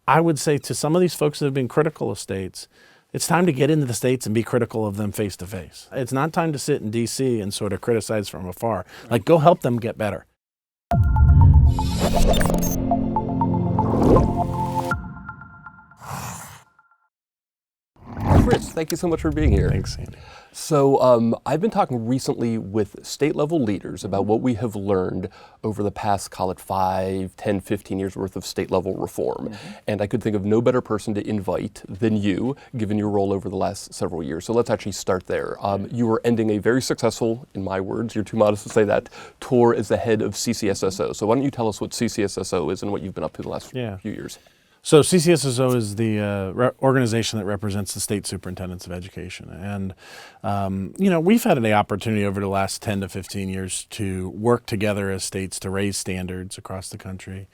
I would say to some of these folks that have been critical of states, it's time to get into the states and be critical of them face to face. It's not time to sit in D.C. and sort of criticize from afar. Like, go help them get better. Chris, thank you so much for being here. Thanks, Andy. So I've been talking recently with state level leaders about what we have learned over the past, call it 5, 10, 15 years worth of state level reform. And I could think of no better person to invite than you, given your role over the last several years. So let's actually start there. You were ending a very successful, in my words, you're too modest to say that, tour as the head of Ccsso. So why don't you tell us what Ccsso is and what you've been up to the last few years? So Ccsso is the organization that represents the state superintendents of education. And, we've had the opportunity over the last 10 to 15 years to work together as states to raise standards across the country,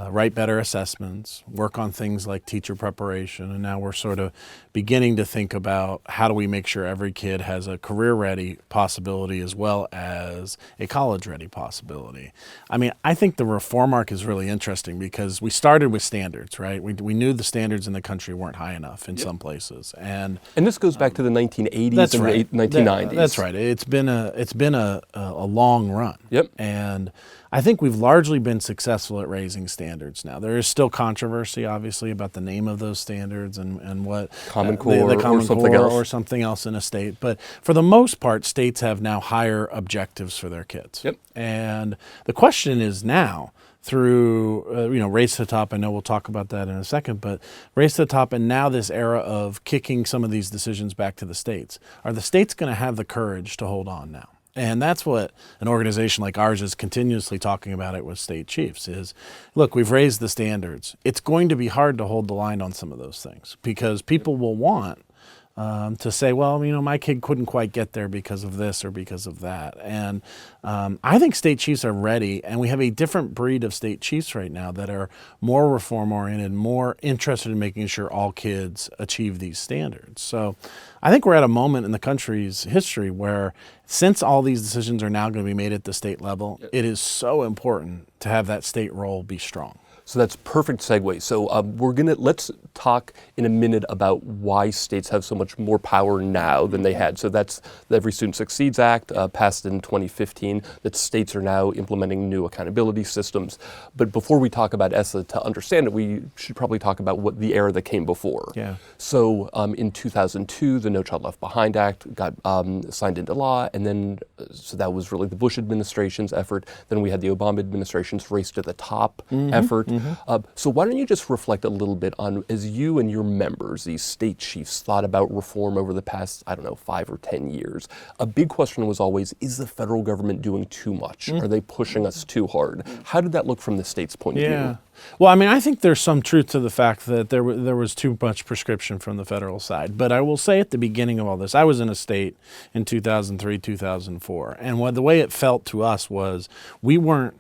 write better assessments, work on things like teacher preparation. And now we're sort of beginning to think about how do we make sure every kid has a career-ready possibility as well as a college-ready possibility. I mean, I think the reform arc is really interesting because we started with standards, right? We knew the standards in the country weren't high enough in some places. And this goes back to the 1980s and right. the 1990s. That's right. It's been a long run. Yep. And I think we've largely been successful at raising standards now. There is still controversy, obviously, about the name of those standards and what Common Core, the Common or something Core else. or something else in a state. But for the most part, states have now higher objectives for their kids. Yep. And the question is now, through Race to the Top, I know we'll talk about that in a second, but Race to the Top and now this era of kicking some of these decisions back to the states. Are the states going to have the courage to hold on now? And that's what an organization like ours is continuously talking about it with state chiefs is, look, we've raised the standards. It's going to be hard to hold the line on some of those things because people will want to say, well, my kid couldn't quite get there because of this or because of that. And I think state chiefs are ready, and we have a different breed of state chiefs right now that are more reform-oriented, more interested in making sure all kids achieve these standards. So I think we're at a moment in the country's history where since all these decisions are now going to be made at the state level, it is so important to have that state role be strong. So that's perfect segue. So let's talk in a minute about why states have so much more power now than they had. So that's the Every Student Succeeds Act, passed in 2015, that states are now implementing new accountability systems. But before we talk about ESSA, to understand it, we should probably talk about what the era that came before. Yeah. So in 2002, the No Child Left Behind Act got signed into law, and then, so that was really the Bush administration's effort. Then we had the Obama administration's Race to the Top effort. So why don't you just reflect a little bit on, as you and your members, these state chiefs, thought about reform over the past, 5 or 10 years. A big question was always, is the federal government doing too much? Are they pushing us too hard? How did that look from the state's point of view? Well, I think there's some truth to the fact that there was too much prescription from the federal side. But I will say at the beginning of all this, I was in a state in 2003, 2004. And the way it felt to us was we weren't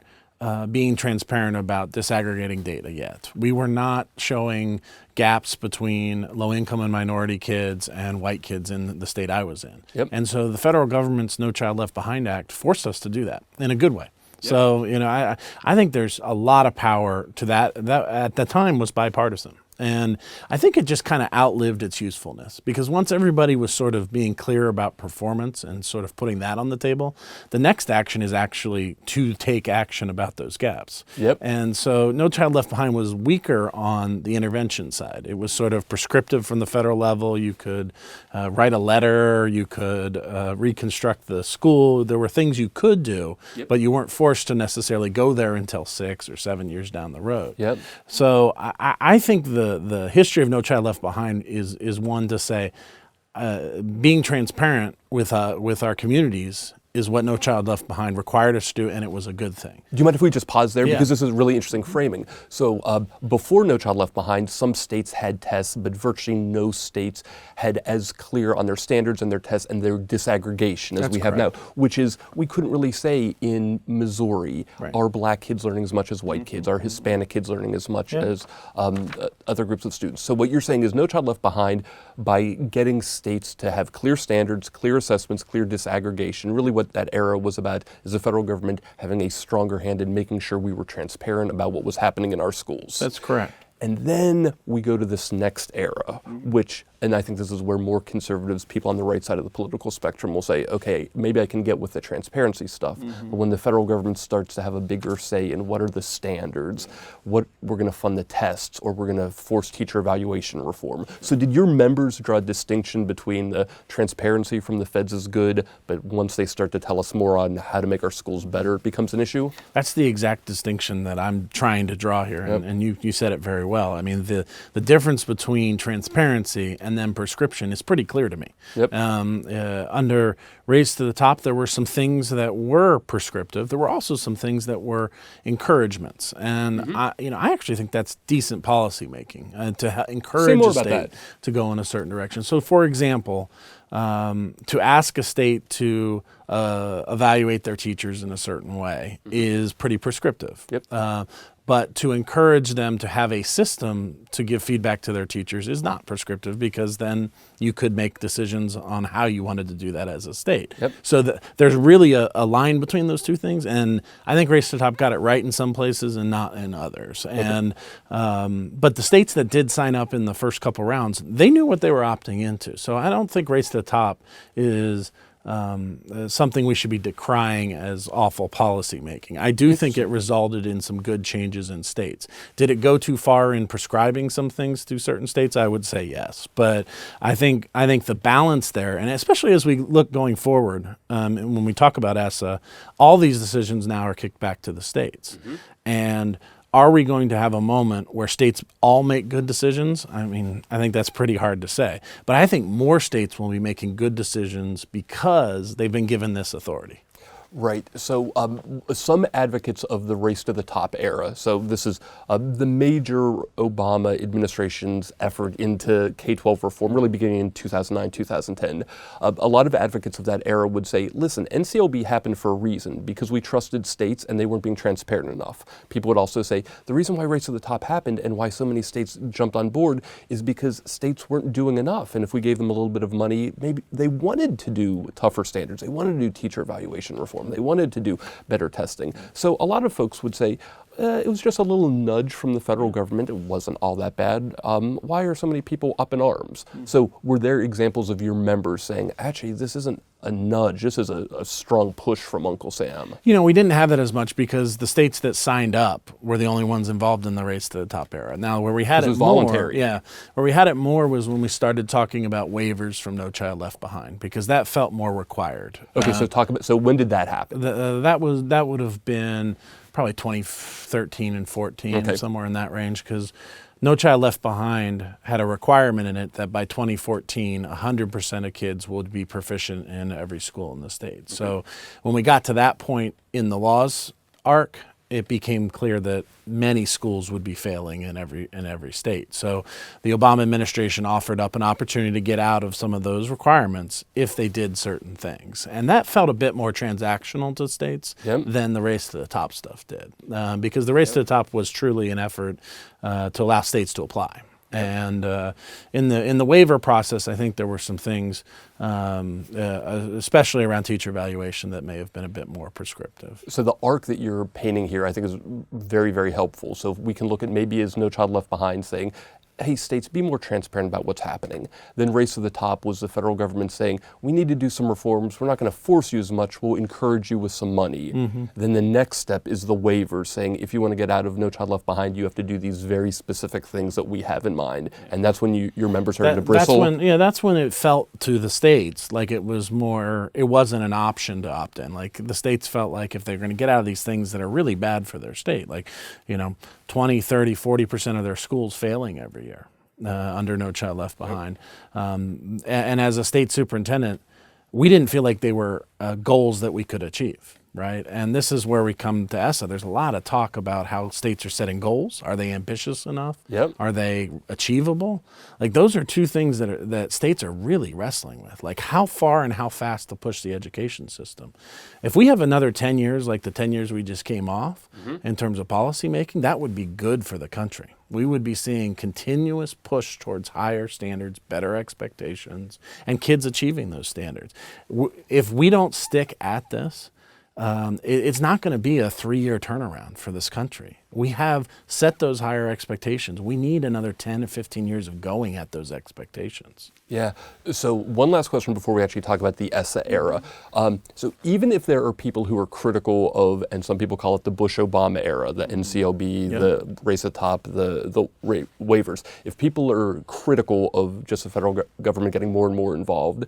being transparent about disaggregating data yet. We were not showing gaps between low-income and minority kids and white kids in the state I was in. Yep. And so the federal government's No Child Left Behind Act forced us to do that in a good way. So, I think there's a lot of power to that. That at the time was bipartisan. And I think it just kind of outlived its usefulness because once everybody was sort of being clear about performance and sort of putting that on the table, the next action is actually to take action about those gaps. Yep. And so No Child Left Behind was weaker on the intervention side. It was sort of prescriptive from the federal level. You could write a letter, you could reconstruct the school. There were things you could do, but you weren't forced to necessarily go there until 6 or 7 years down the road. Yep. So I think the history of No Child Left Behind is one to say being transparent with our communities is what No Child Left Behind required us to do, and it was a good thing. Do you mind if we just pause there? Yeah. Because this is really interesting framing. So before No Child Left Behind, some states had tests, but virtually no states had as clear on their standards and their tests and their disaggregation as we have now, which is we couldn't really say in Missouri, are black kids learning as much as white kids? Are Hispanic kids learning as much as other groups of students? So what you're saying is No Child Left Behind, by getting states to have clear standards, clear assessments, clear disaggregation, really what that era was about is the federal government having a stronger hand in making sure we were transparent about what was happening in our schools. That's correct. And then we go to this next era, which, and I think this is where more conservatives, people on the right side of the political spectrum will say, okay, maybe I can get with the transparency stuff. But when the federal government starts to have a bigger say in what are the standards, what we're going to fund the tests, or we're going to force teacher evaluation reform. So did your members draw a distinction between the transparency from the feds is good, but once they start to tell us more on how to make our schools better, it becomes an issue? That's the exact distinction that I'm trying to draw here, and you said it very well. I mean, the difference between transparency and then prescription is pretty clear to me. Under Race to the Top, there were some things that were prescriptive. There were also some things that were encouragements, and I actually think that's decent policy making to encourage a state to go in a certain direction. So, for example, to ask a state to evaluate their teachers in a certain way is pretty prescriptive. But to encourage them to have a system to give feedback to their teachers is not prescriptive, because then you could make decisions on how you wanted to do that as a state. So there's really a line between those two things, and I think Race to the Top got it right in some places and not in others. And but the states that did sign up in the first couple rounds, they knew what they were opting into. So I don't think Race to the Top is something we should be decrying as awful policy making. I do think it resulted in some good changes in states. Did it go too far in prescribing some things to certain states? I would say yes. But I think the balance there, and especially as we look going forward, and when we talk about ESSA, all these decisions now are kicked back to the states. And are we going to have a moment where states all make good decisions? I mean, I think that's pretty hard to say. But I think more states will be making good decisions because they've been given this authority. Right. So some advocates of the Race to the Top era, so this is the major Obama administration's effort into K-12 reform, really beginning in 2009, 2010. A lot of advocates of that era would say, listen, NCLB happened for a reason, because we trusted states and they weren't being transparent enough. People would also say, the reason why Race to the Top happened and why so many states jumped on board is because states weren't doing enough. And if we gave them a little bit of money, maybe they wanted to do tougher standards. They wanted to do teacher evaluation reform. They wanted to do better testing. So a lot of folks would say, it was just a little nudge from the federal government. It wasn't all that bad. Why are so many people up in arms? So were there examples of your members saying, actually, this isn't a nudge, this is a strong push from Uncle Sam? You know, we didn't have that as much because the states that signed up were the only ones involved in the Race to the Top era. Now, where we had it more, voluntary. Where we had it more was when we started talking about waivers from No Child Left Behind, because that felt more required. Okay, so when did that happen? That would have been probably 2013 and 14, somewhere in that range, because No Child Left Behind had a requirement in it that by 2014, 100% of kids would be proficient in every school in the state. So when we got to that point in the law's arc, it became clear that many schools would be failing in every state. So the Obama administration offered up an opportunity to get out of some of those requirements if they did certain things. And that felt a bit more transactional to states than the Race to the Top stuff did. Because the Race to the Top was truly an effort to allow states to apply. And in the waiver process, I think there were some things, especially around teacher evaluation, that may have been a bit more prescriptive. So the arc that you're painting here, I think, is very, very helpful. So we can look at maybe as No Child Left Behind saying, hey, states, be more transparent about what's happening. Then Race to the Top was the federal government saying, we need to do some reforms. We're not going to force you as much. We'll encourage you with some money. Then the next step is the waiver, saying, if you want to get out of No Child Left Behind, you have to do these very specific things that we have in mind. And that's when your members started to bristle. That's when it felt to the states like it wasn't an option to opt in. Like the states felt like if they're going to get out of these things that are really bad for their state, like, 20, 30, 40% of their schools failing every year under No Child Left Behind. And as a state superintendent, we didn't feel like they were goals that we could achieve. Right. And this is where we come to ESSA. There's a lot of talk about how states are setting goals. Are they ambitious enough? Are they achievable? Like those are two things that states are really wrestling with. Like how far and how fast to push the education system. If we have another 10 years like the 10 years we just came off in terms of policy making, that would be good for the country. We would be seeing continuous push towards higher standards, better expectations, and kids achieving those standards. If we don't stick at this, it's not going to be a 3-year turnaround for this country. We have set those higher expectations. We need another 10 to 15 years of going at those expectations. Yeah. So one last question before we actually talk about the ESSA era. So even if there are people who are critical of, and some people call it the Bush-Obama era, the NCLB, the race at the top, the waivers, if people are critical of just the federal government getting more and more involved,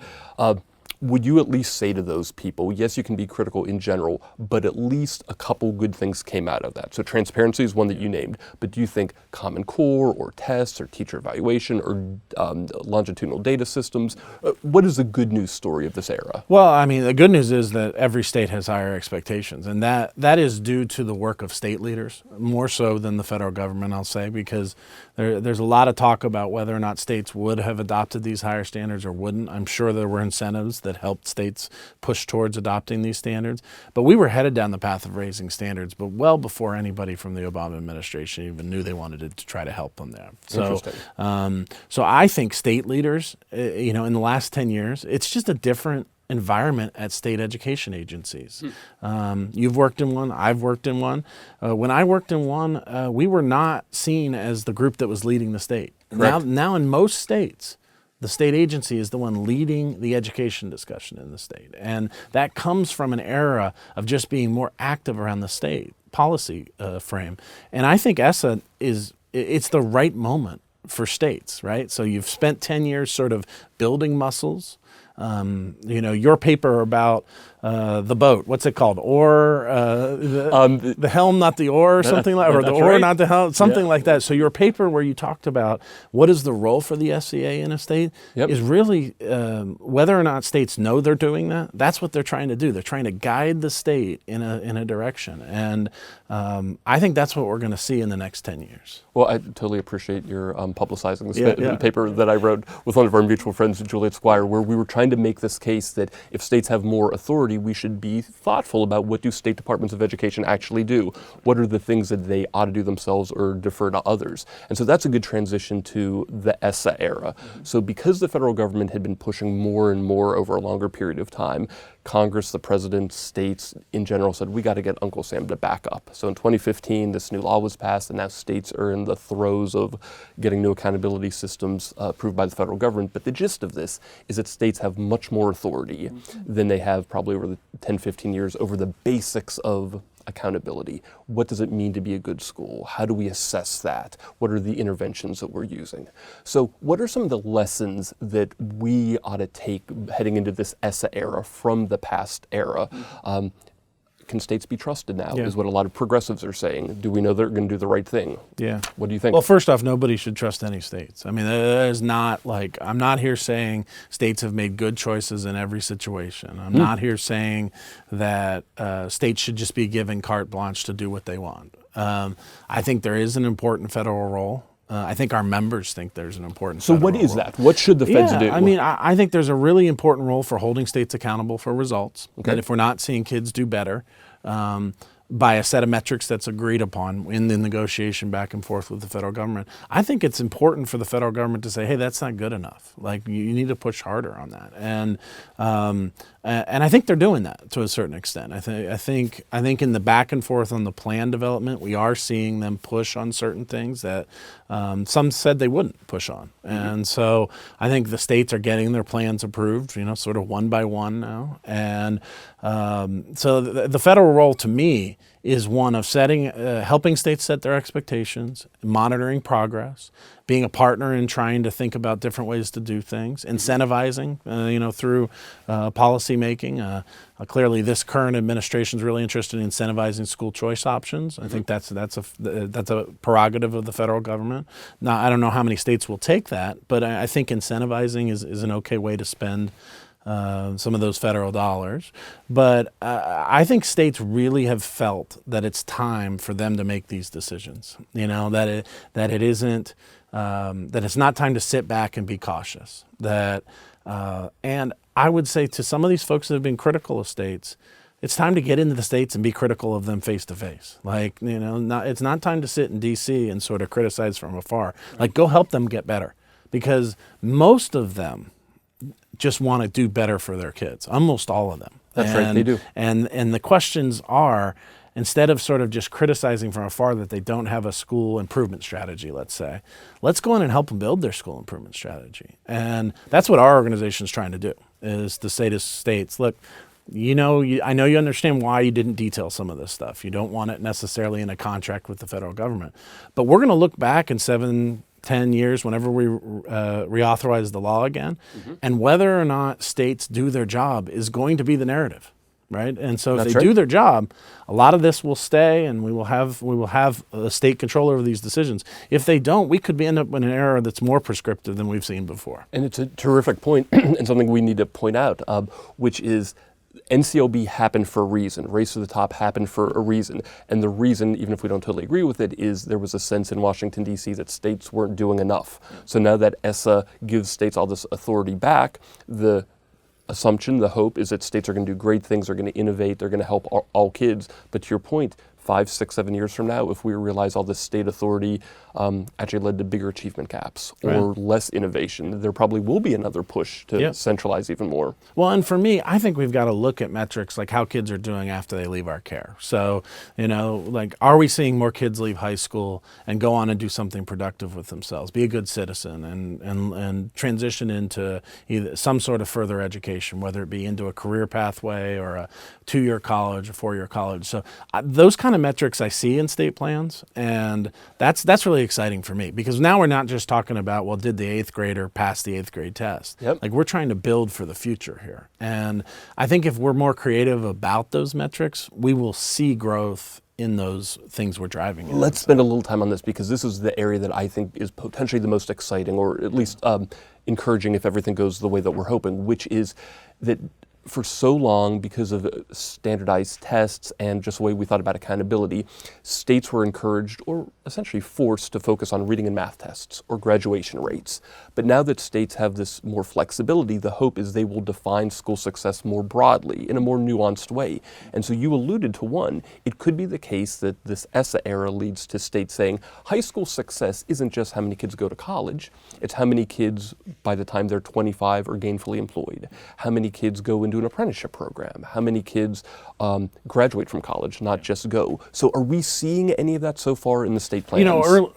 would you at least say to those people, yes, you can be critical in general, but at least a couple good things came out of that? So transparency is one that you named, but do you think Common Core or tests or teacher evaluation or longitudinal data systems, what is the good news story of this era? Well, I mean, the good news is that every state has higher expectations, and that is due to the work of state leaders, more so than the federal government, I'll say, because there's a lot of talk about whether or not states would have adopted these higher standards or wouldn't. I'm sure there were incentives that helped states push towards adopting these standards. But we were headed down the path of raising standards, but well before anybody from the Obama administration even knew they wanted to try to help them there. So, so I think state leaders, in the last 10 years, it's just a different environment at state education agencies. You've worked in one, I've worked in one. When I worked in one, we were not seen as the group that was leading the state. Now in most states, the state agency is the one leading the education discussion in the state. And that comes from an era of just being more active around the state policy frame. And I think ESSA it's the right moment for states, right? So you've spent 10 years sort of building muscles. Your paper about the boat, what's it called? The helm, not the oar, or something like, or the oar, not the helm, something like that. So your paper where you talked about what is the role for the SCA in a state is really whether or not states know they're doing that. That's what they're trying to do. They're trying to guide the state in a direction. And I think that's what we're going to see in the next 10 years. Well, I totally appreciate your publicizing this paper that I wrote with one of our mutual friends, Juliet Squire, where we were trying to make this case that if states have more authority, we should be thoughtful about what do state departments of education actually do. What are the things that they ought to do themselves or defer to others? And so that's a good transition to the ESSA era. So because the federal government had been pushing more and more over a longer period of time, Congress, the president, states in general said, we got to get Uncle Sam to back up. So in 2015, this new law was passed, and now states are in the throes of getting new accountability systems approved by the federal government. But the gist of this is that states have much more authority than they have probably over the 10, 15 years over the basics of accountability. What does it mean to be a good school? How do we assess that? What are the interventions that we're using? So what are some of the lessons that we ought to take heading into this ESSA era from the past era? Can states be trusted now, is what a lot of progressives are saying. Do we know they're going to do the right thing? Yeah. What do you think? Well, first off, nobody should trust any states. I mean, that is not like, I'm not here saying states have made good choices in every situation. I'm not here saying that states should just be given carte blanche to do what they want. I think there is an important federal role. I think our members think there's an important federal role. So what is that? What should the feds do? I mean, I think there's a really important role for holding states accountable for results. That if we're not seeing kids do better by a set of metrics that's agreed upon in the negotiation back and forth with the federal government, I think it's important for the federal government to say, hey, that's not good enough. Like, you need to push harder on that. And I think they're doing that to a certain extent. I think in the back and forth on the plan development, we are seeing them push on certain things that some said they wouldn't push on. And so I think the states are getting their plans approved, sort of one by one now. And so the federal role to me is one of helping states set their expectations, monitoring progress, being a partner in trying to think about different ways to do things, incentivizing, through policy making. Clearly, this current administration is really interested in incentivizing school choice options. I think that's a prerogative of the federal government. Now, I don't know how many states will take that, but I think incentivizing is an okay way to spend some of those federal dollars. But I think states really have felt that it's time for them to make these decisions. That it's not time to sit back and be cautious. And I would say to some of these folks that have been critical of states, it's time to get into the states and be critical of them face to face. It's not time to sit in D.C. and sort of criticize from afar. Go help them get better, because most of them just want to do better for their kids, almost all of them. That's right, they do. And the questions are, instead of sort of just criticizing from afar that they don't have a school improvement strategy, let's say, let's go in and help them build their school improvement strategy. And that's what our organization is trying to do, is to say to states, look, I know you understand why you didn't detail some of this stuff. You don't want it necessarily in a contract with the federal government. But we're going to look back in 7-10 years, whenever we reauthorize the law again, and whether or not states do their job is going to be the narrative. Right, and so if they do their job, a lot of this will stay, and we will have a state control over these decisions. If they don't, we could end up in an era that's more prescriptive than we've seen before. And it's a terrific point, and something we need to point out, which is NCLB happened for a reason. Race to the Top happened for a reason. And the reason, even if we don't totally agree with it, is there was a sense in Washington, D.C. that states weren't doing enough. So now that ESSA gives states all this authority back, the assumption, the hope is that states are going to do great things, they're going to innovate, they're going to help all kids. But to your point, 5, 6, 7 years from now, if we realize all this state authority actually led to bigger achievement gaps or less innovation, there probably will be another push to centralize even more. Well, and for me, I think we've got to look at metrics like how kids are doing after they leave our care. So, like, are we seeing more kids leave high school and go on and do something productive with themselves, be a good citizen, and transition into either some sort of further education, whether it be into a career pathway or a 2-year college, a 4-year college. So those kind of metrics I see in state plans, and that's really exciting for me, because now we're not just talking about, well, did the 8th grader pass the 8th grade test? Like, we're trying to build for the future here. And I think if we're more creative about those metrics, we will see growth in those things we're driving in. Let's spend a little time on this, because this is the area that I think is potentially the most exciting, or at least encouraging if everything goes the way that we're hoping, which is that for so long, because of standardized tests and just the way we thought about accountability, states were encouraged or essentially forced to focus on reading and math tests or graduation rates. But now that states have this more flexibility, the hope is they will define school success more broadly in a more nuanced way. And so you alluded to one. It could be the case that this ESSA era leads to states saying high school success isn't just how many kids go to college, it's how many kids by the time they're 25 are gainfully employed, how many kids go into an apprenticeship program, how many kids graduate from college, not just go. So are we seeing any of that so far in the state plans?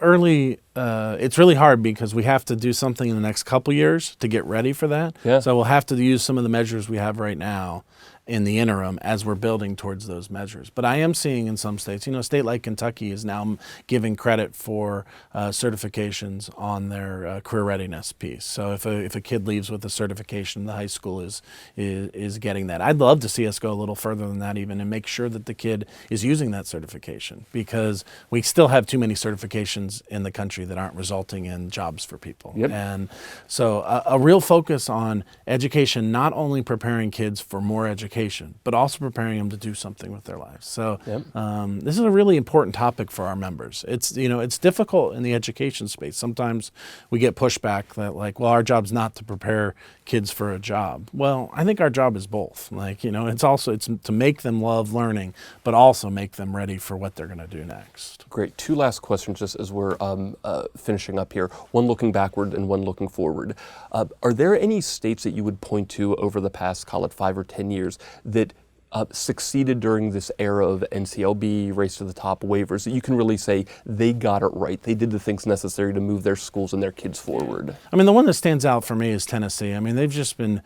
Early, it's really hard because we have to do something in the next couple years to get ready for that. So we'll have to use some of the measures we have right now in the interim as we're building towards those measures. But I am seeing in some states, a state like Kentucky is now giving credit for certifications on their career readiness piece. So if a kid leaves with a certification, the high school is getting that. I'd love to see us go a little further than that even, and make sure that the kid is using that certification, because we still have too many certifications in the country that aren't resulting in jobs for people. And so a real focus on education, not only preparing kids for more education, but also preparing them to do something with their lives. So this is a really important topic for our members. It's it's difficult in the education space. Sometimes we get pushback that, like, well, our job's not to prepare kids for a job. Well, I think our job is both. Like, it's to make them love learning, but also make them ready for what they're going to do next. Great. 2 last questions just as we're finishing up here. One looking backward and one looking forward. Are there any states that you would point to over the past, call it 5 or 10 years, that succeeded during this era of NCLB, Race to the Top waivers, that you can really say they got it right? They did the things necessary to move their schools and their kids forward. I mean, the one that stands out for me is Tennessee. I mean, they've just been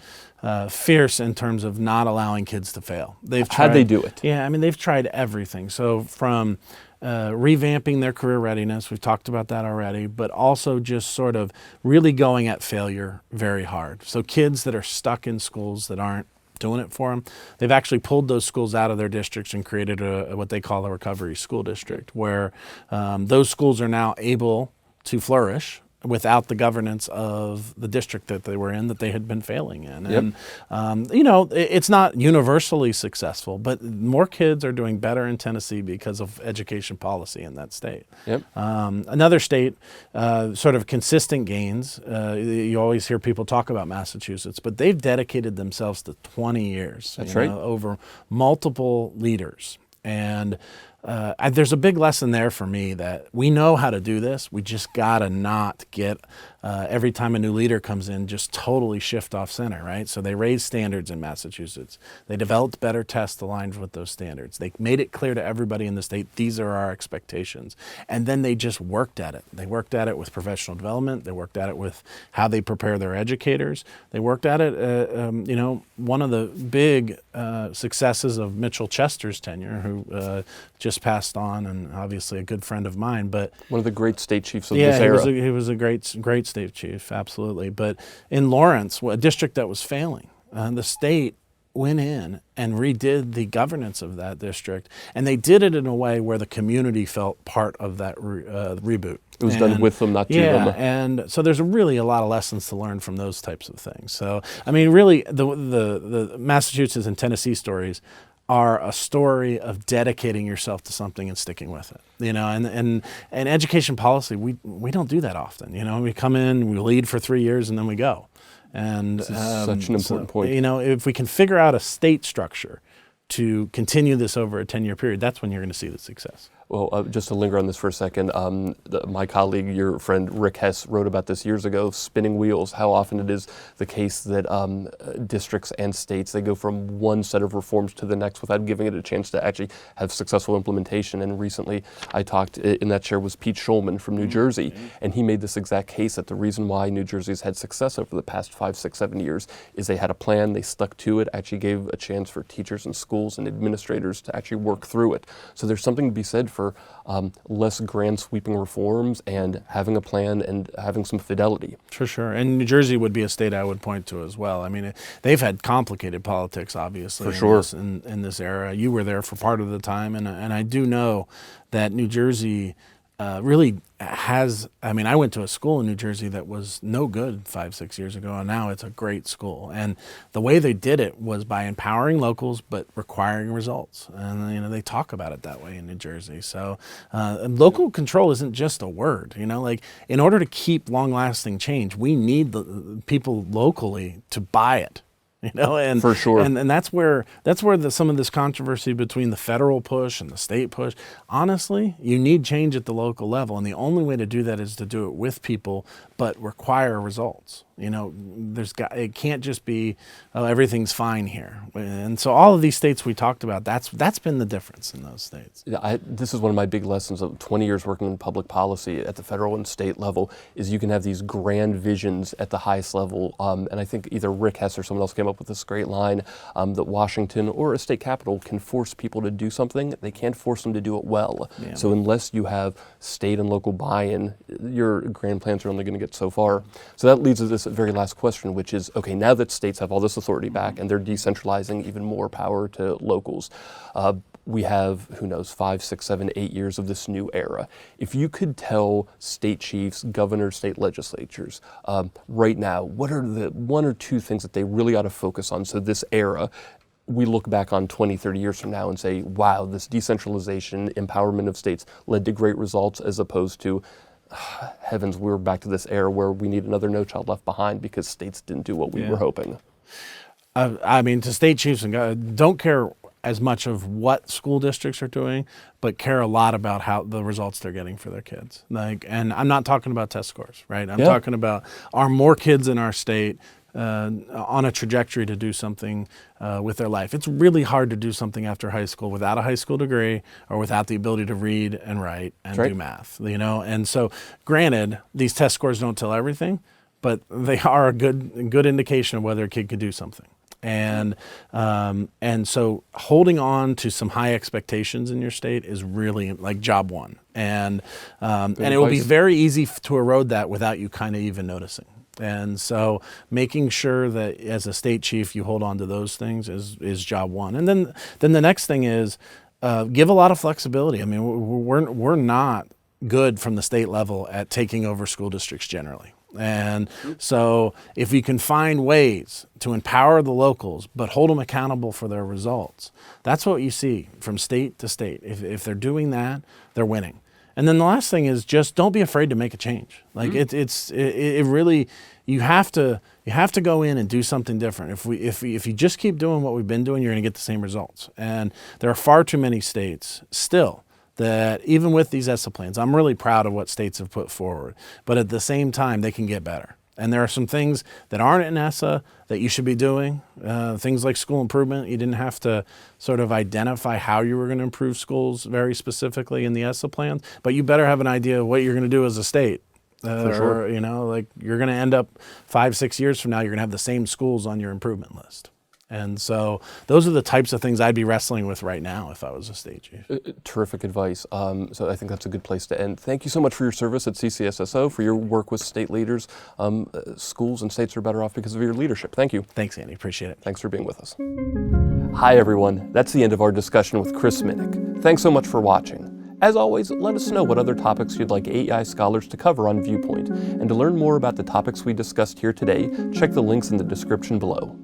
fierce in terms of not allowing kids to fail. How'd they do it? Yeah, I mean, they've tried everything. So from revamping their career readiness, we've talked about that already, but also just sort of really going at failure very hard. So kids that are stuck in schools that aren't doing it for them, they've actually pulled those schools out of their districts and created what they call a recovery school district, where those schools are now able to flourish without the governance of the district that they were in, that they had been failing in. And, it's not universally successful, but more kids are doing better in Tennessee because of education policy in that state. Another state, sort of consistent gains, you always hear people talk about Massachusetts, but they've dedicated themselves to 20 years. That's right. Over multiple leaders. And there's a big lesson there for me that we know how to do this. We just got to not get every time a new leader comes in, just totally shift off center, right? So they raised standards in Massachusetts. They developed better tests aligned with those standards. They made it clear to everybody in the state, these are our expectations. And then they just worked at it. They worked at it with professional development. They worked at it with how they prepare their educators. They worked at it, one of the big successes of Mitchell Chester's tenure, who just passed on, and obviously a good friend of mine, but one of the great state chiefs of this era. He was a great state chief, absolutely. But in Lawrence, a district that was failing, the state went in and redid the governance of that district, and they did it in a way where the community felt part of that reboot. It was done with them, not to them. Yeah, and so there's really a lot of lessons to learn from those types of things. So, I mean, really, the Massachusetts and Tennessee stories are a story of dedicating yourself to something and sticking with it. And education policy, we don't do that often. We come in, we lead for 3 years, and then we go. And this is such an important point. If we can figure out a state structure to continue this over a 10-year period, that's when you're going to see the success. Well, just to linger on this for a second, my colleague, your friend Rick Hess, wrote about this years ago, spinning wheels, how often it is the case that districts and states, they go from one set of reforms to the next without giving it a chance to actually have successful implementation. And recently I talked, in that chair was Pete Schulman from New Jersey, and he made this exact case that the reason why New Jersey's had success over the past 5, 6, 7 years is they had a plan, they stuck to it, actually gave a chance for teachers and schools and administrators to actually work through it. So there's something to be said for less grand sweeping reforms and having a plan and having some fidelity. For sure. And New Jersey would be a state I would point to as well. I mean, they've had complicated politics, obviously, for sure. in this era. You were there for part of the time, and I do know that New Jersey really has, I went to a school in New Jersey that was no good 5, 6 years ago, and now it's a great school. And the way they did it was by empowering locals, but requiring results. And, they talk about it that way in New Jersey. So local control isn't just a word, in order to keep long-lasting change, we need the people locally to buy it. And for sure, and that's where some of this controversy between the federal push and the state push. Honestly, you need change at the local level, and the only way to do that is to do it with people, but require results. It can't just be, oh, everything's fine here. And so all of these states we talked about, that's been the difference in those states. This is one of my big lessons of 20 years working in public policy at the federal and state level, is you can have these grand visions at the highest level. And I think either Rick Hess or someone else came up with this great line that Washington or a state capital can force people to do something. They can't force them to do it well. Yeah. So unless you have state and local buy-in, your grand plans are only going to get so far. So that leads to this very last question, which is, okay, now that states have all this authority back and they're decentralizing even more power to locals, we have, who knows, 5, 6, 7, 8 years of this new era. If you could tell state chiefs, governors, state legislatures right now, what are the 1 or 2 things that they really ought to focus on so this era, we look back on 20, 30 years from now and say, wow, this decentralization, empowerment of states led to great results, as opposed to, heavens, we're back to this era where we need another No Child Left Behind because states didn't do what we were hoping. To state chiefs and don't care as much of what school districts are doing, but care a lot about how the results they're getting for their kids. And I'm not talking about test scores, right? I'm talking about, are more kids in our state on a trajectory to do something with their life? It's really hard to do something after high school without a high school degree or without the ability to read and write and do math, And so, granted, these test scores don't tell everything, but they are a good indication of whether a kid could do something. And so holding on to some high expectations in your state is really like job one. And it will be very easy to erode that without you kind of even noticing. And so making sure that as a state chief you hold on to those things is job one. And then the next thing is give a lot of flexibility. We're not good from the state level at taking over school districts generally. And so if you can find ways to empower the locals but hold them accountable for their results, that's what you see from state to state. If they're doing that, they're winning. And then the last thing is just don't be afraid to make a change. It really, you have to go in and do something different. If you just keep doing what we've been doing, you're going to get the same results. And there are far too many states still that even with these ESSA plans, I'm really proud of what states have put forward, but at the same time, they can get better. And there are some things that aren't in ESSA that you should be doing. Things like school improvement. You didn't have to sort of identify how you were going to improve schools very specifically in the ESSA plans, but you better have an idea of what you're going to do as a state. For sure. Or, you know, like you're going to end up 5-6 years from now, you're going to have the same schools on your improvement list. And so those are the types of things I'd be wrestling with right now if I was a state chief. Terrific advice. So I think that's a good place to end. Thank you so much for your service at Ccsso, for your work with state leaders. Schools and states are better off because of your leadership. Thank you. Thanks, Andy. Appreciate it. Thanks for being with us. Hi, everyone. That's the end of our discussion with Chris Minnich. Thanks so much for watching. As always, let us know what other topics you'd like AEI scholars to cover on Viewpoint. And to learn more about the topics we discussed here today, check the links in the description below.